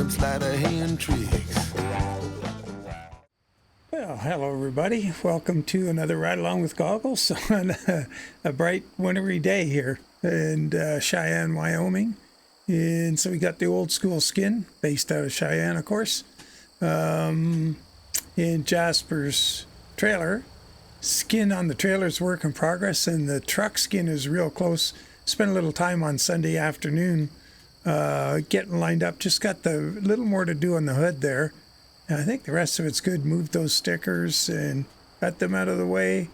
some sleight of hand tricks. Well, hello everybody. Welcome to another Ride Along with Goggles on a bright wintry day here in Cheyenne, Wyoming. And so we got the Old School Skin, based out of Cheyenne, of course, in Jaspers trailer. Skin on the trailer is work in progress, and the truck skin is real close. Spent a little time on Sunday afternoon getting lined up. Just got the little more to do on the hood there. And I think the rest of it's good. Moved those stickers and got them out of the way.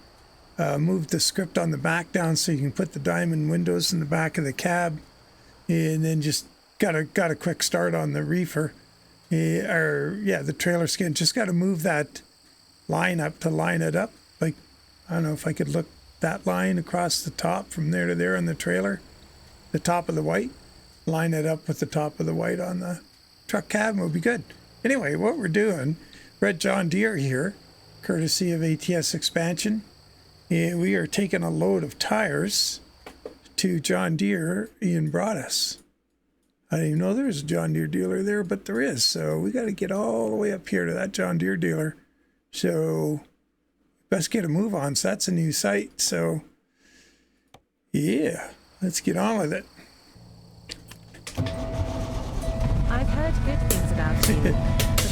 Moved the script on the back down so you can put the diamond windows in the back of the cab. And then just got a quick start on the Reefer. The trailer skin. Just got to move that line up to line it up. Like, I don't know if I could look that line across the top from there to there on the trailer. The top of the white. Line it up with the top of the white on the truck cab will be good. Anyway, what we're doing, Red John Deere here, courtesy of ATS Expansion, and we are taking a load of tires to John Deere in Broadus. I didn't even know there was a John Deere dealer there, but there is. So we got to get all the way up here to that John Deere dealer. So best get a move on. So that's a new site. So yeah, let's get on with it. I've heard good things about you, but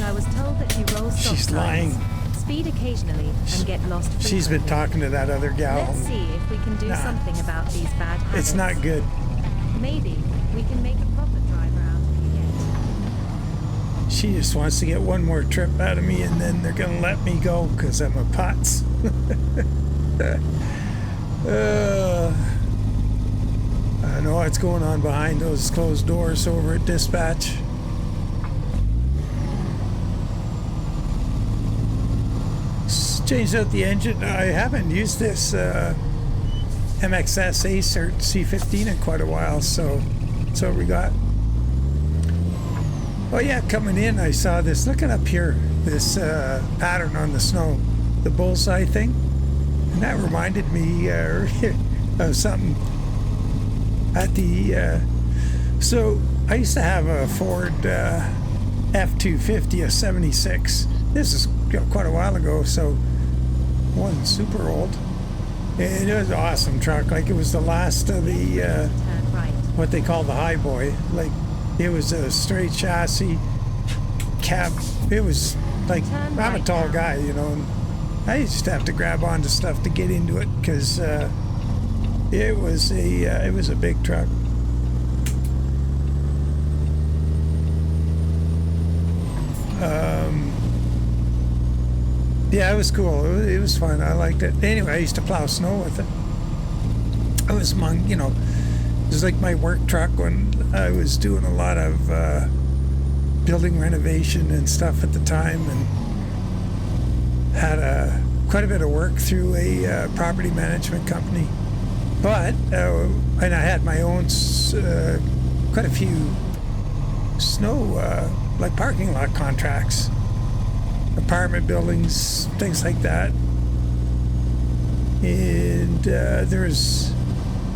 I was told that you roll stop She's lying. Speed occasionally and get lost frequently. She's been talking to that other gal. Let's see if we can do something about these bad habits. It's not good. Maybe we can make a proper driver out of you yet. She just wants to get one more trip out of me, and then they're going to let me go because I'm a putz. I know what's going on behind those closed doors over at dispatch. Changed out the engine. I haven't used this MXS A-Cert C15 in quite a while, so that's what we got. Oh yeah, coming in I saw this, looking up here, this pattern on the snow, the bullseye thing, and that reminded me of something at the so I used to have a Ford F-250, a 76. This is quite a while ago, so wasn't super old, and it was an awesome truck. Like, it was the last of the what they call the high boy. Like, it was a straight chassis cab. It was like, I'm a tall guy, you know, and I used to have to grab onto stuff to get into it because it was a big truck. Yeah, it was cool. It was fun. I liked it. Anyway, I used to plow snow with it. I was among, you know, it was like my work truck when I was doing a lot of building renovation and stuff at the time, and had quite a bit of work through a property management company. But, and I had my own, quite a few snow, like parking lot contracts. Apartment buildings, things like that. And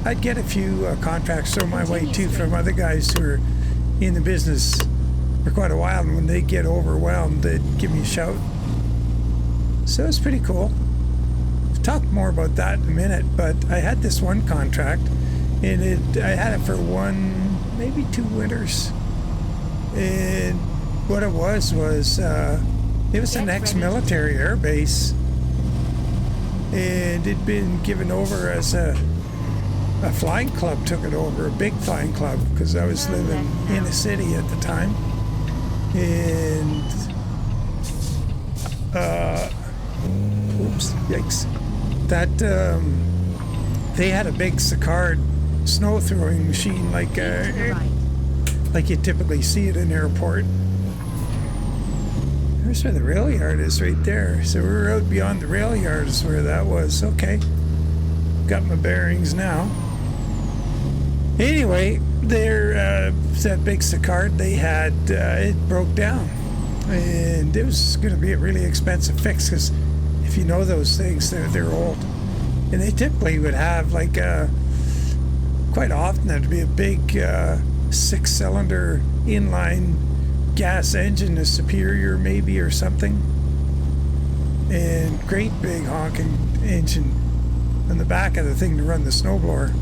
I'd get a few contracts thrown my way too from other guys who are in the business for quite a while, and when they get overwhelmed, they'd give me a shout. So it's pretty cool. I'll talk more about that in a minute, but I had this one contract, and I had it for one, maybe 2 winters. And what it was it was an ex-military air base, and it'd been given over as a flying club took it over, a big flying club, because I was living in a city at the time. And oops, yikes. That they had a big Sicard snow throwing machine like you typically see at an airport. There's where the rail yard is, right there. So we're out beyond the rail yard is where that was. Okay. Got my bearings now. Anyway, that big Sicard they had, it broke down. And it was going to be a really expensive fix, because if you know those things, they're old. And they typically would have like quite often there'd be a big 6-cylinder inline gas engine is superior maybe or something. And great big honking engine on the back of the thing to run the snowblower.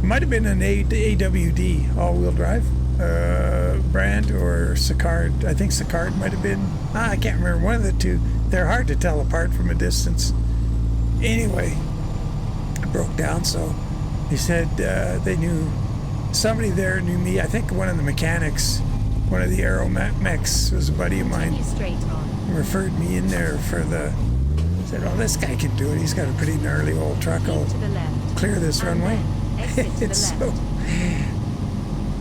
Might have been an AWD, all-wheel drive brand, or Sicard. I think Sicard might have been. I can't remember, one of the two. They're hard to tell apart from a distance. Anyway, it broke down, so they said they knew, somebody there knew me. I think one of the mechanics, one of the Aero mechs was a buddy of mine, referred me in there for the, said, oh, this guy can do it. He's got a pretty gnarly old truck. I'll clear this runway. And so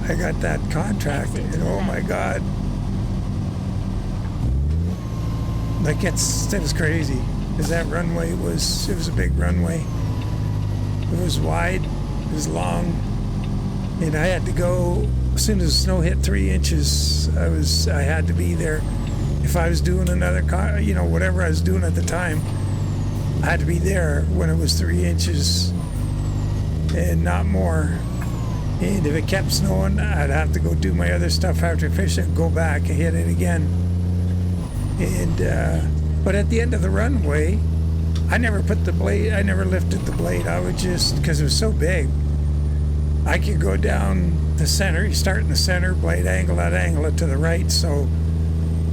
I got that contract, and oh my God, like it was crazy, because that runway it was a big runway. It was wide, it was long, and I had to go as soon as the snow hit 3 inches. I had to be there. If I was doing another whatever I was doing at the time, I had to be there when it was 3 inches and not more. And if it kept snowing, I'd have to go do my other stuff after fishing, go back and hit it again. And but at the end of the runway, I never lifted the blade. I would just, because it was so big, I could go down the center. You start in the center, blade angle it to the right, so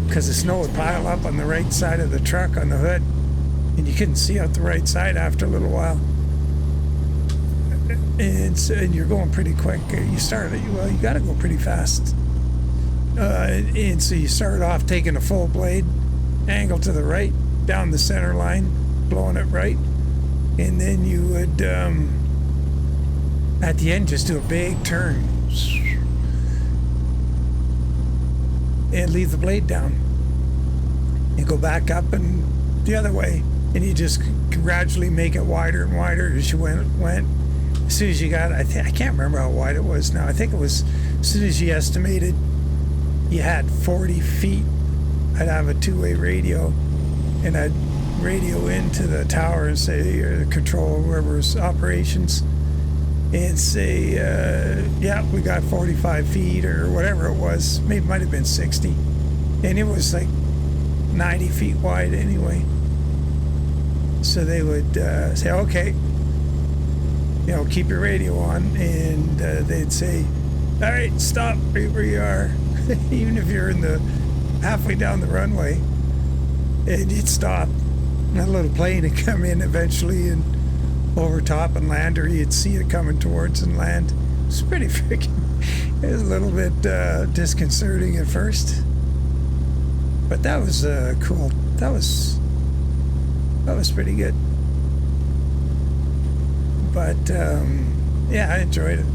because the snow would pile up on the right side of the truck on the hood, and you couldn't see out the right side after a little while. And you're going pretty quick. You got to go pretty fast. And so you start off taking a full blade, angle to the right, down the center line, blowing it right. And then you would, at the end, just do a big turn. And leave the blade down. And go back up and the other way. And you just gradually make it wider and wider as you went. As soon as you got, I can't remember how wide it was now. I think it was, as soon as you estimated you had 40 feet, I'd have a two-way radio, and I'd radio into the tower and say, or the control, whoever's operations, and say, yeah, we got 45 feet or whatever it was. Maybe it might have been 60. And it was like 90 feet wide anyway. So they would say, okay, keep your radio on, and they'd say, all right, stop right where you are. Even if you're in the halfway down the runway, and you'd stop. And a little plane would come in eventually and over top and land, or you'd see it coming towards and land. It was pretty freaking, it was a little bit disconcerting at first, but that was cool. That was pretty good. But yeah, I enjoyed it.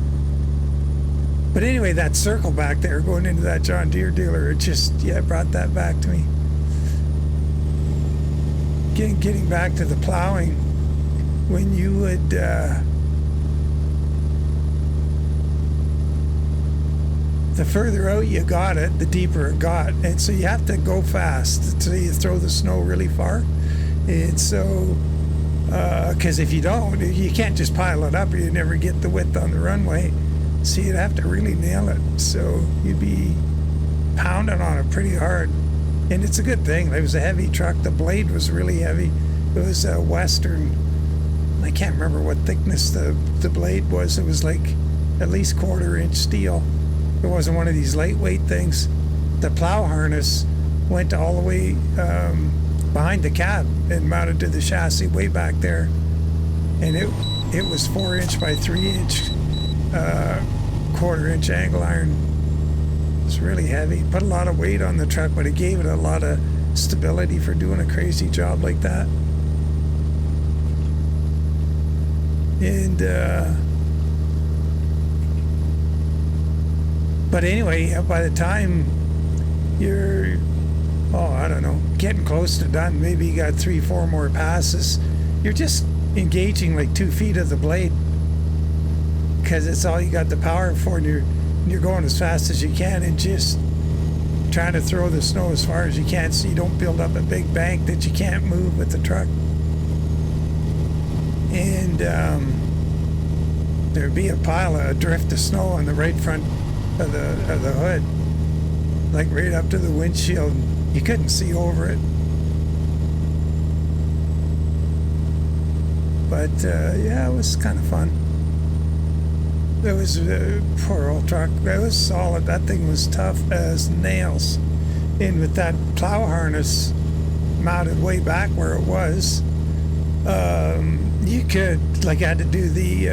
But anyway, that circle back there going into that John Deere dealer, it brought that back to me. Getting back to the plowing, when you would the further out you got it, the deeper it got, and so you have to go fast until you throw the snow really far. And so because if you don't, you can't just pile it up, or you never get the width on the runway. So you'd have to really nail it. So you'd be pounding on it pretty hard. And it's a good thing. It was a heavy truck. The blade was really heavy. It was a Western. I can't remember what thickness the blade was. It was like at least 1/4-inch steel. It wasn't one of these lightweight things. The plow harness went all the way behind the cab and mounted to the chassis way back there. And it was 4-inch by 3-inch 1/4-inch angle iron. It's really heavy. Put a lot of weight on the truck, but it gave it a lot of stability for doing a crazy job like that. And but anyway, by the time you're, I don't know, getting close to done, maybe you got 3-4 more passes, you're just engaging like 2 feet of the blade, because it's all you got the power for, and you're going as fast as you can and just trying to throw the snow as far as you can so you don't build up a big bank that you can't move with the truck. And there'd be a drift of snow on the right front of the hood, like right up to the windshield. You couldn't see over it. But yeah, it was kind of fun. It was a poor old truck. It was solid. That thing was tough as nails. And with that plow harness mounted way back where it was, you could, like, had to do the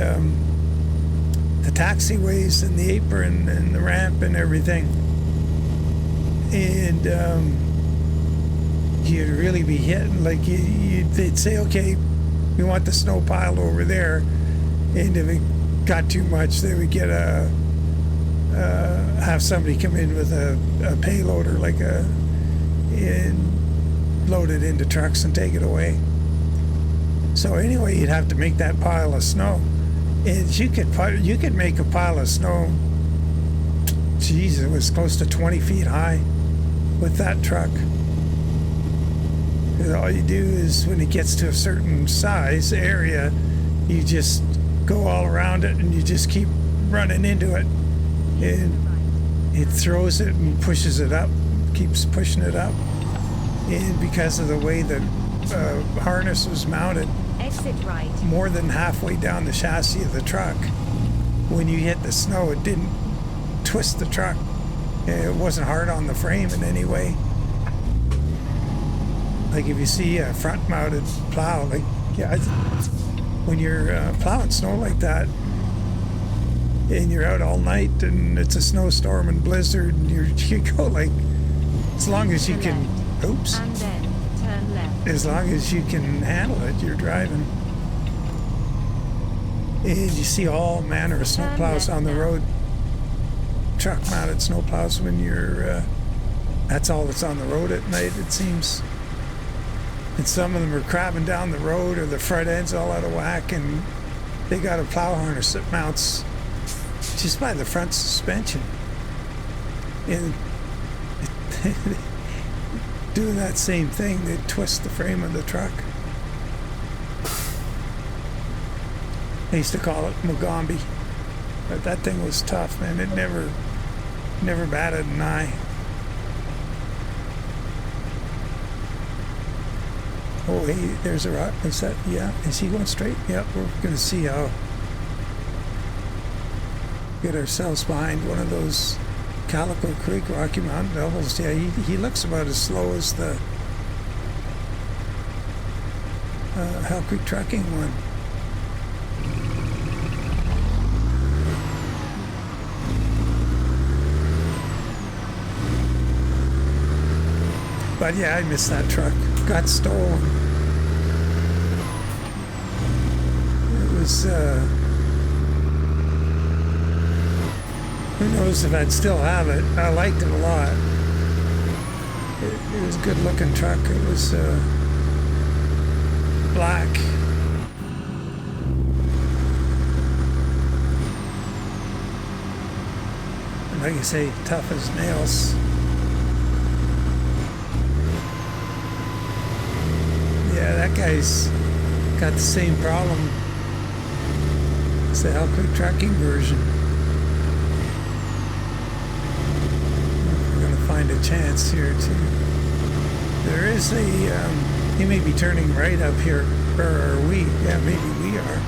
taxiways and the apron and the ramp and everything. And you'd really be hitting, like, they'd say, okay, we want the snow piled over there. And if it got too much, they would get have somebody come in with a payloader, like and load it into trucks and take it away. So anyway, you'd have to make that pile of snow, and you could make a pile of snow. Geez, it was close to 20 feet high with that truck. And all you do is, when it gets to a certain size area, you just go all around it and you just keep running into it, and it throws it and pushes it up, keeps pushing it up. And because of the way the harness was mounted, Exit right. more than halfway down the chassis of the truck, when you hit the snow, it didn't twist the truck. It wasn't hard on the frame in any way. Like if you see a front mounted plow, like, yeah, when you're plowing snow like that, and you're out all night and it's a snowstorm and blizzard, and you go, like, as long as you can, oops, And then turn left. as long as you can handle it, you're driving. And you see all manner of snow plows on the road, truck mounted snow plows, when you're that's all that's on the road at night, it seems. And some of them are crabbing down the road, or the front end's all out of whack, and they got a plow harness that mounts just by the front suspension. And doing that same thing, they twist the frame of the truck. They used to call it Mugambi, but that thing was tough, man. It never batted an eye. Oh, hey, there's a rock. Is that, yeah, is he going straight? Yep, we're going to see how. Get ourselves behind one of those Calico Creek Rocky Mountain doubles. Yeah, he looks about as slow as the Hell Creek Trucking one. But yeah, I missed that truck. Got stolen. It was, who knows if I'd still have it. I liked it a lot. It was a good looking truck. It was black. And like you say, tough as nails. Yeah, that guy's got the same problem. It's the Hell Creek Trucking version. We're going to find a chance here too. There is a, he may be turning right up here, or are we? Yeah, maybe we are.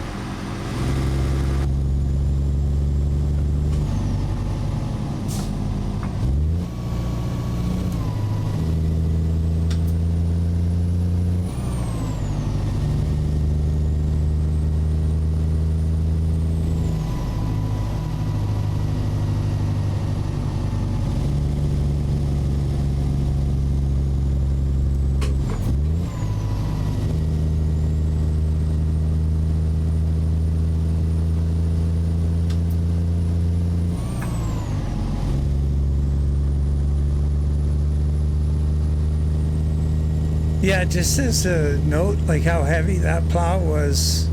Yeah, just as a note, like how heavy that plow was.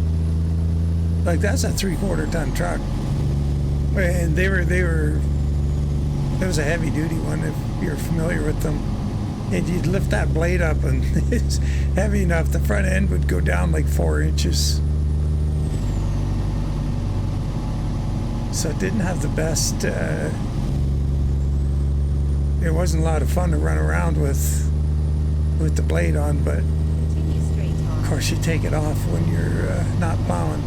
Like that's a 3/4 ton truck, and they were. It was a heavy duty one if you're familiar with them. And you'd lift that blade up, and it's heavy enough. The front end would go down like 4 inches. So it didn't have the best it wasn't a lot of fun to run around with the blade on, but Continue straight on. of course you take it off when you're not plowing.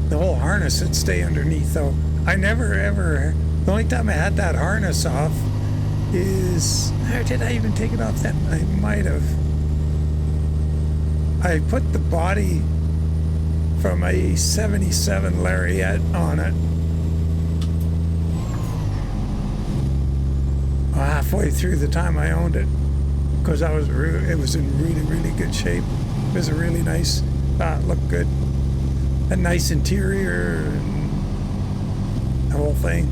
The whole harness would stay underneath though. I never ever, the only time I had that harness off is, or did I even take it off then? I might have. I put the body from a 77 Lariat on it. Halfway through the time I owned it, because it was in really, really good shape. It was a really nice, it looked good. A nice interior and the whole thing.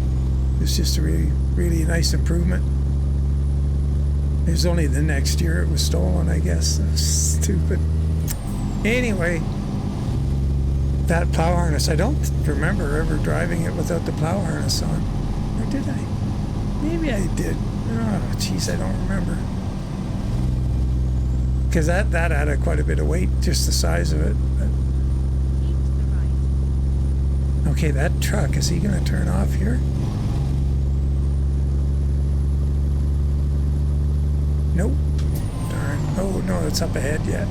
It's just a really, really nice improvement. It was only the next year it was stolen, I guess. Stupid. Anyway, that plow harness, I don't remember ever driving it without the plow harness on. Or did I? Maybe I did. Oh, jeez, I don't remember. Because that added quite a bit of weight, just the size of it. But. Keep to the right. Okay, that truck, is he going to turn off here? Nope. Darn. Oh, no, it's up ahead yet.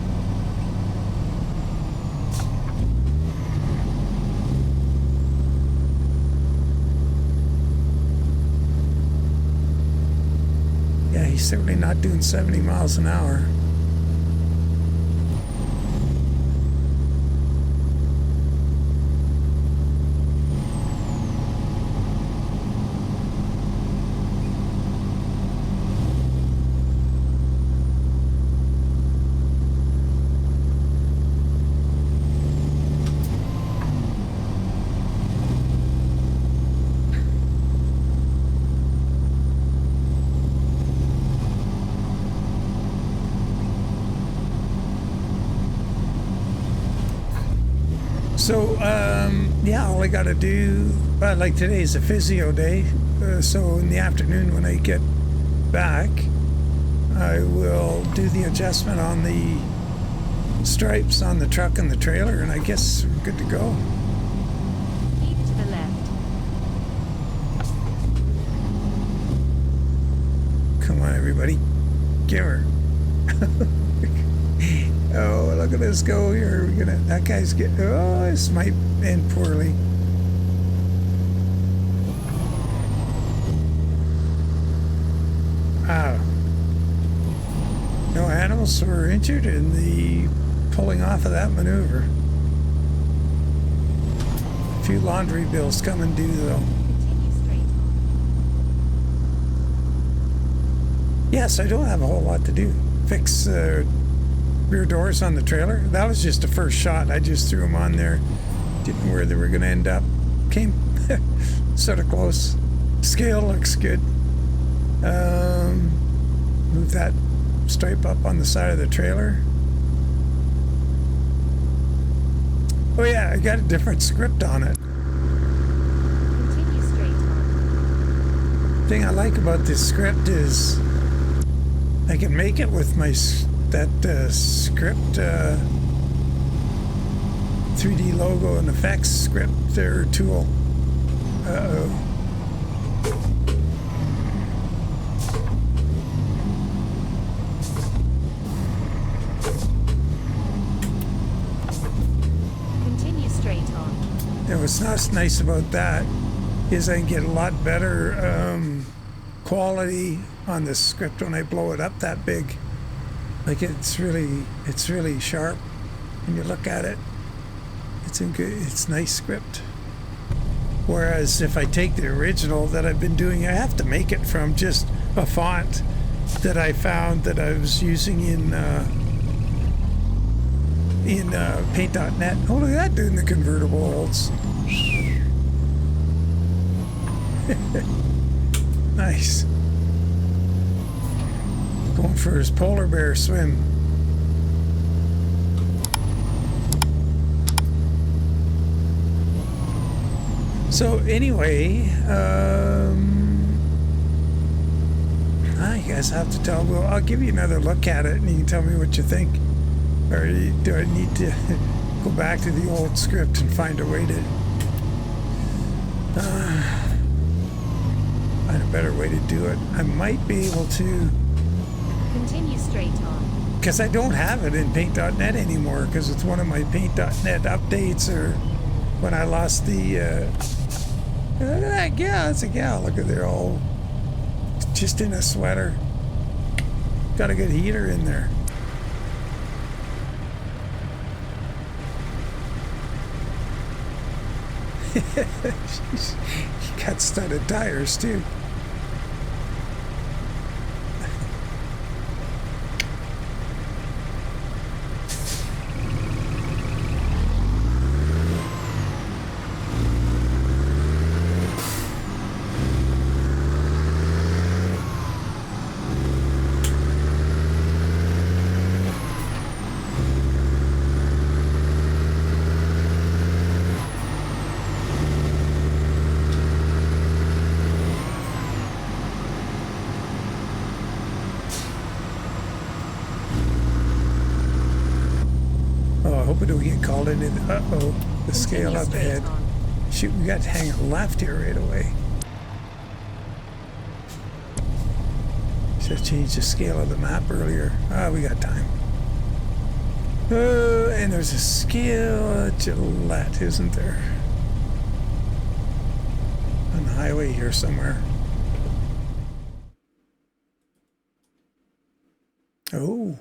Yeah, he's certainly not doing 70 miles an hour. So, yeah, all I got to do, like today's a physio day, so in the afternoon when I get back, I will do the adjustment on the stripes on the truck and the trailer, and I guess we're good to go. Keep to the left. Come on, everybody. Give her. Oh, look at us go here. That guy's getting, oh, this might end poorly. No animals were injured in the pulling off of that maneuver. A few laundry bills coming due though. Continue straight on. Yes, I don't have a whole lot to do. Fix rear doors on the trailer. That was just the first shot. I just threw them on there. Didn't know where they were going to end up. Came sort of close. Scale looks good. Move that stripe up on the side of the trailer. Oh yeah, I got a different script on it. Continue straight on. The thing I like about this script is I can make it with my script 3D logo and effects script or tool. Uh-oh. Continue straight on. And what's nice about that is I can get a lot better quality on the script when I blow it up that big. Like it's really sharp when you look at it. It's nice script. Whereas if I take the original that I've been doing, I have to make it from just a font that I found that I was using in paint.net. Oh, look at that dude in the convertible holds. Nice. Going for his polar bear swim. So anyway, I guess I have to tell. Well, I'll give you another look at it, and you can tell me what you think. Or do I need to go back to the old script and find a way to? better way to do it. I might be able to, Continue straight on. because I don't have it in Paint.net anymore, because it's one of my Paint.net updates, or when I lost the, look at that gal, it's a gal, look at they're all just in a sweater. Got a good heater in there. She's got studded tires too. Uh-oh, the scale up ahead. Shoot, we got to hang a left here right away. Should have changed the scale of the map earlier. Ah, we got time. And there's a scale at Gillette, isn't there? On the highway here somewhere. Oh.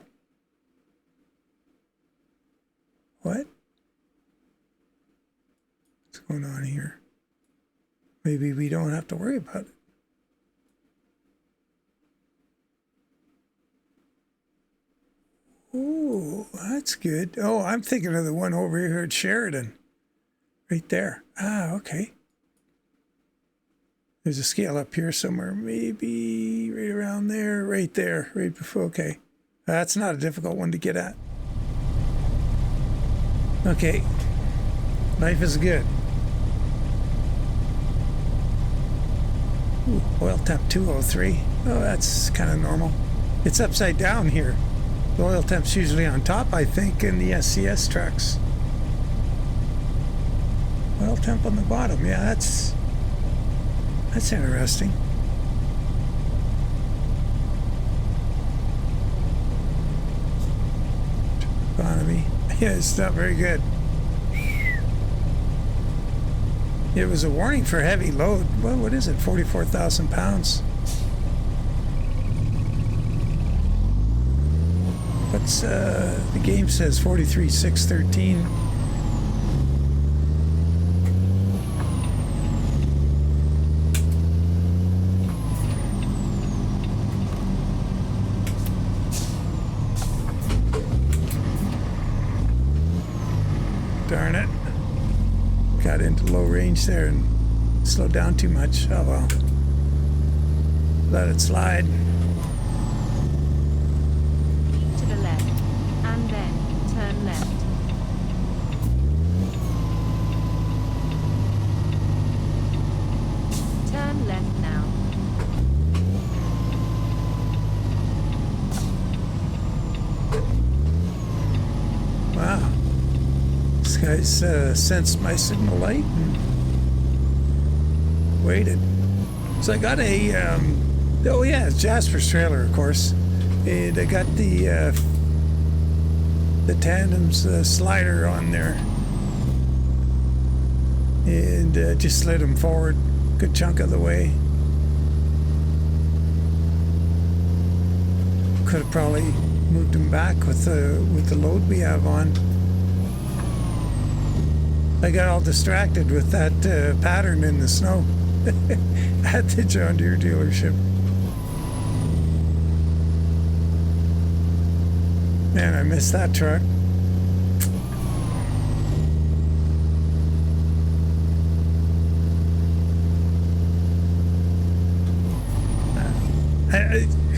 What? What's going on here? Maybe we don't have to worry about it. Oh, that's good. Oh, I'm thinking of the one over here at Sheridan. Right there. Ah, okay. There's a scale up here somewhere. Maybe right around there. Right there. Right before. Okay. That's not a difficult one to get at. Okay. Life is good. Ooh, oil temp 203. Oh, that's kind of normal. It's upside down here. The oil temp's usually on top, I think, in the SCS trucks. Oil temp on the bottom. Yeah, that's interesting. Economy. Yeah, it's not very good. It was a warning for heavy load. Well, what is it? 44,000 pounds. What's the game says 43,613. Darn it. Got into low range there and slowed down too much. Oh well. Let it slide. To the left, and then turn left. Turn left now. Wow. This guy's sensed my signal light and waited. So I got a, oh yeah, it's Jasper's trailer, of course. And I got the tandem's slider on there. And just slid him forward a good chunk of the way. Could have probably moved him back with the load we have on. I got all distracted with that pattern in the snow at the John Deere dealership. Man, I missed that truck.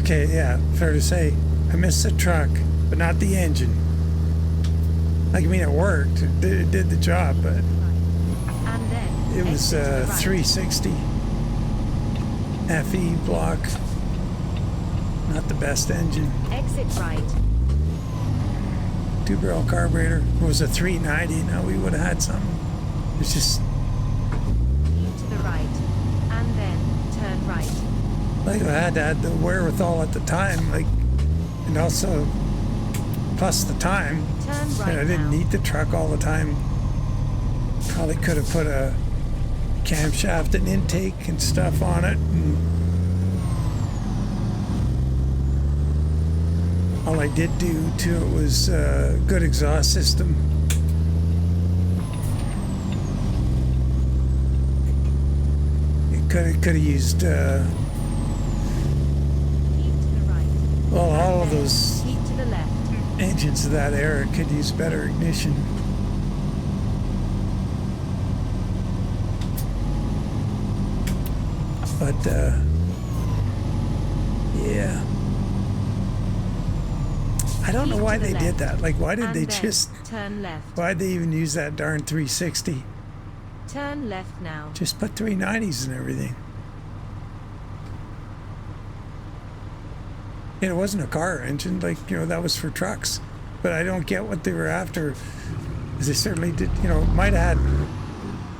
Okay, yeah, fair to say. I missed the truck, but not the engine. Like, I mean, it worked. It did the job, but And then it was exit to the right. 360 FE block. Not the best engine. Exit right. 2-barrel carburetor. It was a 390. Now we would have had something. It's just To the right, and then turn right. like I had to add the wherewithal at the time, like, and also plus the time. Turn right And I didn't now. need the truck all the time. Probably could have put a camshaft and intake and stuff on it. And all I did do to it was a good exhaust system. It could have used Keep to the right. well, all of And then those keep to the left. engines of that era could use better ignition. But yeah, I don't know Keep why to the they did left. that. Like, why did And they then just? turn left. Why'd they even use that darn 360? Turn left now. Just put 390s and everything. And it wasn't a car engine, like, you know, that was for trucks. But I don't get what they were after. 'Cause they certainly did, you know, might have had,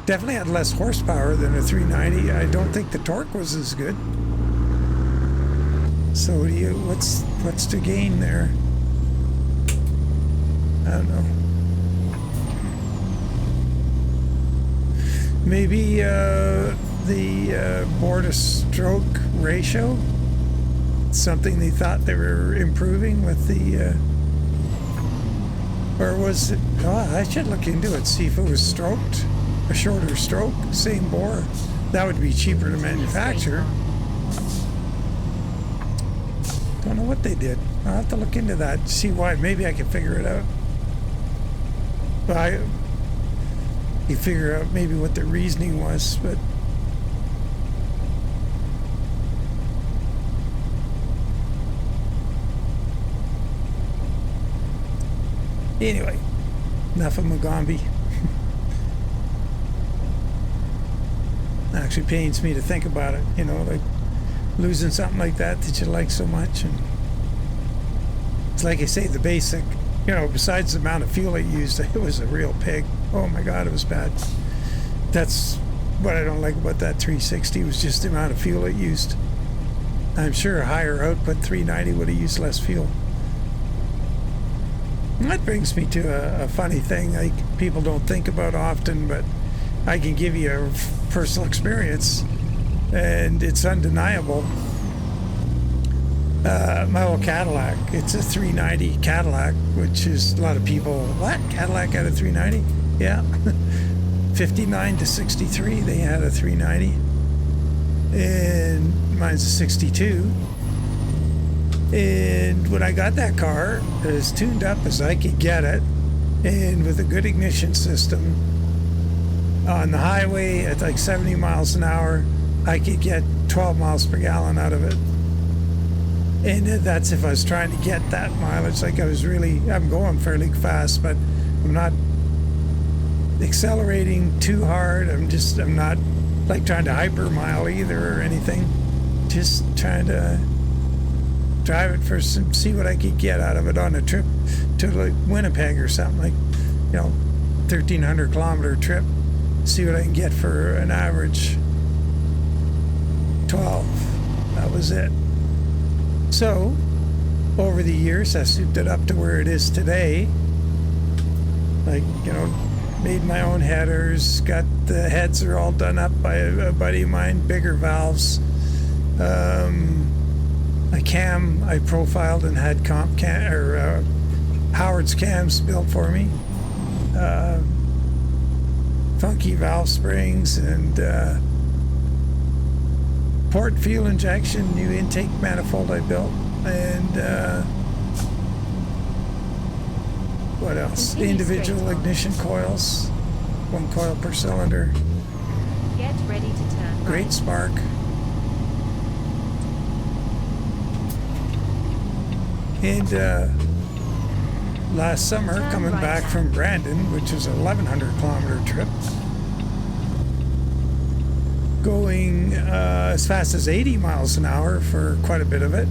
definitely had less horsepower than a 390. I don't think the torque was as good. So what's to gain there? I don't know. Maybe the bore to stroke ratio, something they thought they were improving with the, or was it, oh, I should look into it, see if it was stroked, a shorter stroke, same bore. That would be cheaper to manufacture. Don't know what they did. I'll have to look into that, see why. Maybe I can figure it out. But you figure out maybe what the reasoning was, but anyway, enough of Mugambi. Actually pains me to think about it, you know, like losing something like that you like so much. And it's like I say, the basic, you know, besides the amount of fuel it used, it was a real pig. Oh my God, it was bad. That's what I don't like about that 360, was just the amount of fuel it used. I'm sure a higher output 390 would have used less fuel. And that brings me to a funny thing, like people don't think about often, but I can give you a personal experience, and it's undeniable. My old Cadillac, it's a 390 Cadillac, which is a lot of people, what? Cadillac had a 390? Yeah. 59 to 63, they had a 390. And mine's a 62. And when I got that car, as tuned up as I could get it, and with a good ignition system, on the highway at like 70 miles an hour, I could get 12 miles per gallon out of it. And that's if I was trying to get that mileage. Like I'm going fairly fast, but I'm not accelerating too hard. I'm not like trying to hyper mile either or anything. Just trying to drive it for see what I could get out of it on a trip to like Winnipeg or something, like, you know, 1,300 kilometer trip. See what I can get for an average 12. That was it. So, over the years, I souped it up to where it is today. Like, you know, made my own headers, got the heads are all done up by a buddy of mine, bigger valves. A cam I profiled and had Howard's cams built for me. Funky valve springs and port fuel injection, new intake manifold I built, and what else? Continue Individual straight on. ignition coils, one coil per cylinder. Get ready to turn Great right. spark. And last summer, Turn coming right back now. from Brandon, which was a 1,100 kilometer trip, going as fast as 80 miles an hour for quite a bit of it.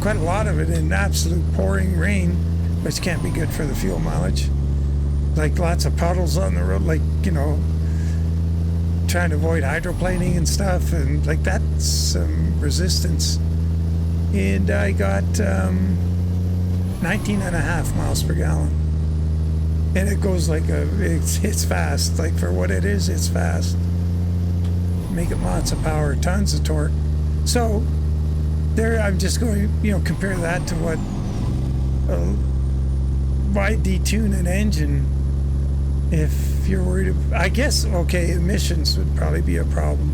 Quite a lot of it in absolute pouring rain, which can't be good for the fuel mileage. Like lots of puddles on the road, like, you know, trying to avoid hydroplaning and stuff, and like that's some resistance. And I got 19.5 miles per gallon, and it goes like it's fast. Like for what it is, it's fast. Making lots of power, tons of torque. So there, I'm just going, compare that to what why detune an engine if you're worried I guess, okay, emissions would probably be a problem.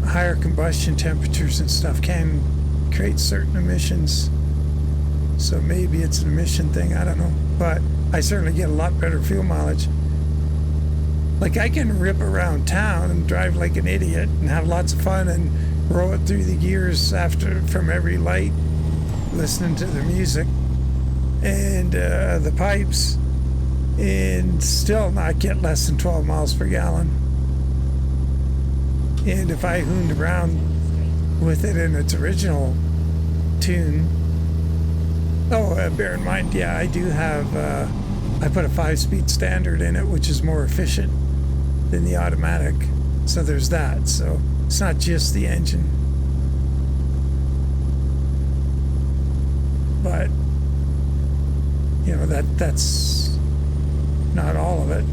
Higher combustion temperatures and stuff can create certain emissions, so maybe it's an emission thing, I don't know, but I certainly get a lot better fuel mileage. Like I can rip around town and drive like an idiot and have lots of fun and roll it through the gears from every light, listening to the music and the pipes, and still not get less than 12 miles per gallon. And if I hooned around with it in its original tune, bear in mind, yeah, I do have, I put a 5-speed standard in it, which is more efficient than the automatic. So there's that. So it's not just the engine. But, that's not all of it.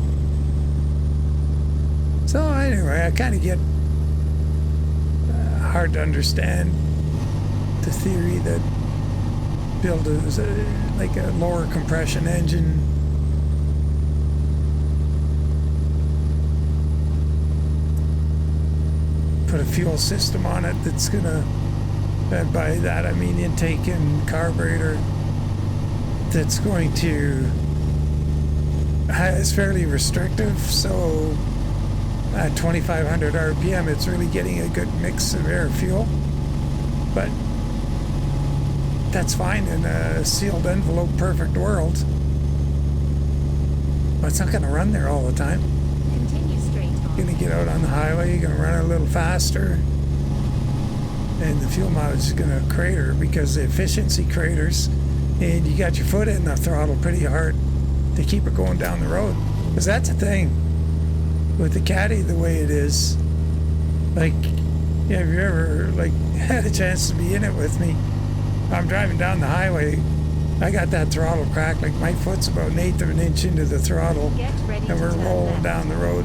So anyway, I kind of get hard to understand the theory that build like a lower compression engine. Put a fuel system on it that's gonna, and by that I mean intake and carburetor, that's going to, it's fairly restrictive, so at 2,500 RPM it's really getting a good mix of air fuel, but that's fine in a sealed envelope perfect world. But it's not going to run there all the time. Continue straight on. You're going to get out on the highway, you're going to run it a little faster, and the fuel mileage is going to crater because the efficiency craters, and you got your foot in the throttle pretty hard to keep it going down the road. Because that's the thing with the Caddy the way it is. Like, have you ever had a chance to be in it with me? I'm driving down the highway, I got that throttle cracked, like my foot's about 1/8 of an inch into the throttle, and we're rolling down the road.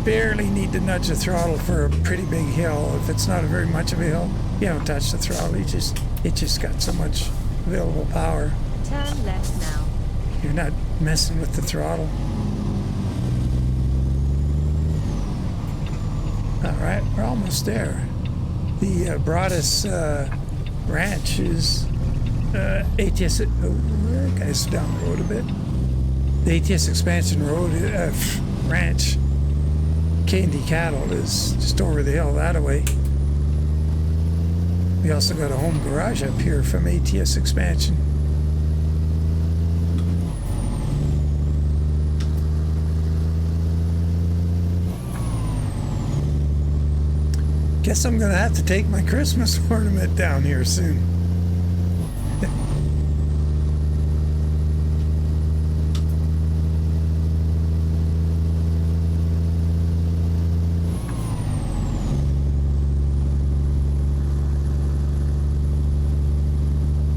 Barely need to nudge the throttle for a pretty big hill. If it's not very much of a hill, you don't touch the throttle. It just got so much available power. Turn left now. You're not messing with the throttle. All right, we're almost there. The Broadus ranch is ATS. Guys, down the road a bit. The ATS Expansion Road ranch. KaD Cattle is just over the hill that way. We also got a home garage up here from ATS Expansion. Guess I'm gonna have to take my Christmas ornament down here soon.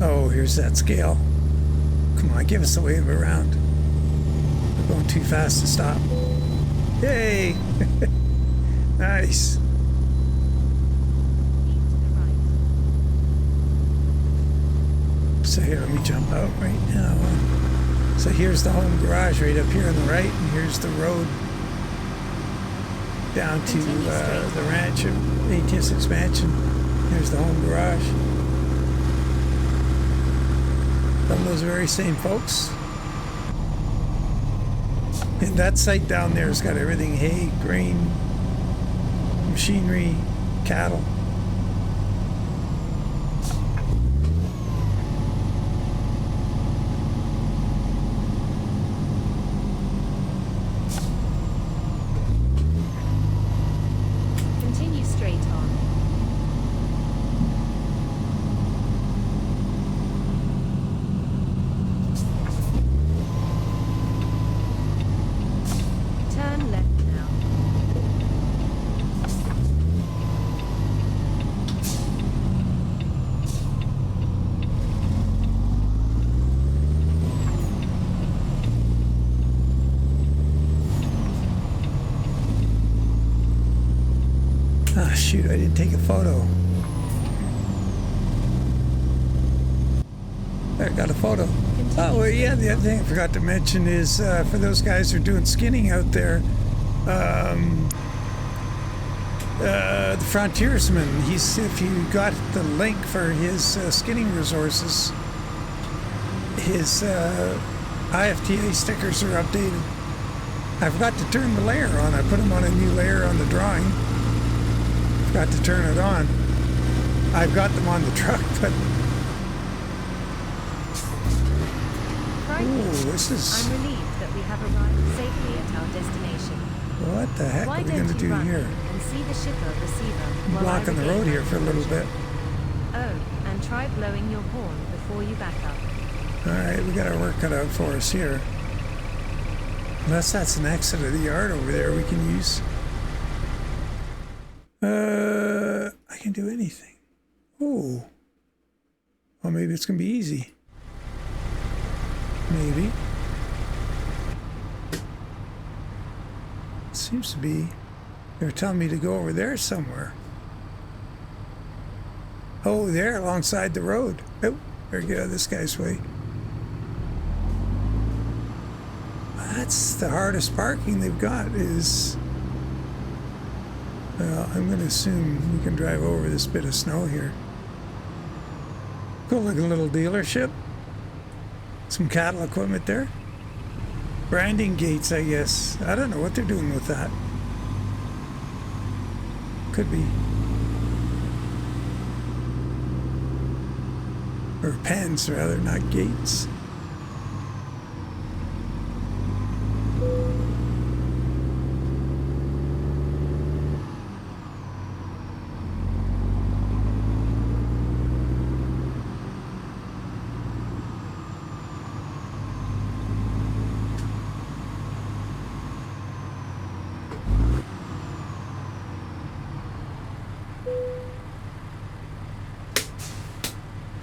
Oh, here's that scale. Come on, give us a wave around. We're going too fast to stop. Yay! Nice. So here, let me jump out right now. So here's the home garage right up here on the right, and here's the road down to the ranch of ATS Expansion. Here's the home garage. From those very same folks. And that site down there has got everything: hay, grain, machinery, cattle. Continue straight on. Turn left. Ah, shoot, I didn't take a photo. I got a photo. Oh, well, yeah, the other thing I forgot to mention is for those guys who are doing skinning out there, the frontiersman, if you got the link for his skinning resources, his IFTA stickers are updated. I forgot to turn the layer on. I put them on a new layer on the drawing. Forgot to turn it on. I've got them on the truck, but... Ooh, this is... I'm relieved that we have arrived safely at our destination. What the heck Why are we don't going to you do run here? and see the shipper receiver I'm while I blocking the regain road my here for a little bit. Oh, and try blowing your horn before you back up. Alright, we got our work cut out for us here. Unless that's an exit of the yard over there we can use. I can do anything. Oh. Well, maybe it's going to be easy. Maybe. Seems to be. They were telling me to go over there somewhere. Oh, there, alongside the road. Oh, there we go, this guy's way. That's the hardest parking they've got is... Well, I'm going to assume we can drive over this bit of snow here. Cool looking little dealership. Some cattle equipment there. Branding gates, I guess. I don't know what they're doing with that. Could be. Or pens, rather, not gates.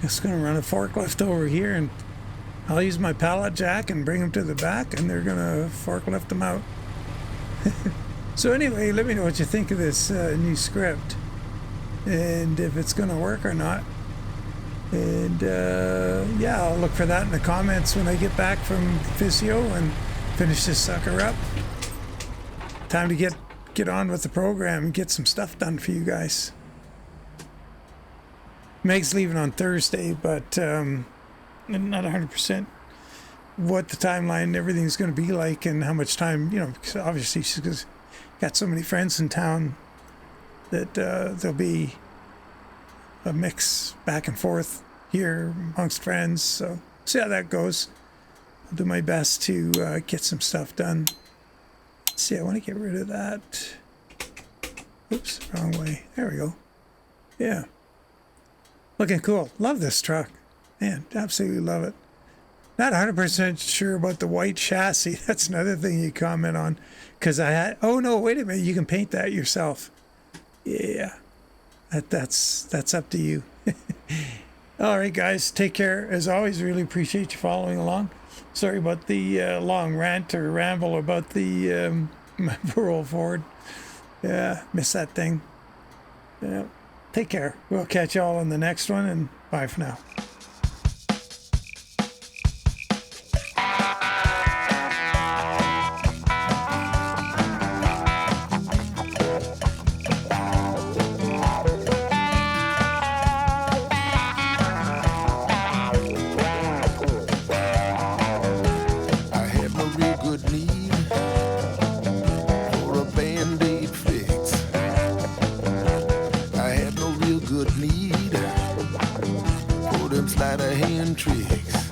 Just gonna run a forklift over here and I'll use my pallet jack and bring them to the back and they're gonna forklift them out. So anyway, let me know what you think of this new script and if it's gonna work or not. And yeah, I'll look for that in the comments when I get back from physio and finish this sucker up. Time to get on with the program and get some stuff done for you guys. Meg's leaving on Thursday, but not 100% what the timeline and everything's going to be like and how much time, you know, because obviously she's got so many friends in town that there'll be a mix back and forth here amongst friends. So see how that goes. I'll do my best to get some stuff done. Let's see, I want to get rid of that. Oops, wrong way. There we go. Yeah. Looking cool. Love this truck. Man, absolutely love it. Not 100% sure about the white chassis. That's another thing you comment on. Because I had... Oh, no, wait a minute. You can paint that yourself. Yeah. That's up to you. All right, guys. Take care. As always, really appreciate you following along. Sorry about the long rant or ramble about the my poor old Ford. Yeah, miss that thing. Yeah. Take care. We'll catch y'all on the next one, and bye for now. I had no real good need for a Band-Aid fix. I had no real good need for them sleight of hand tricks.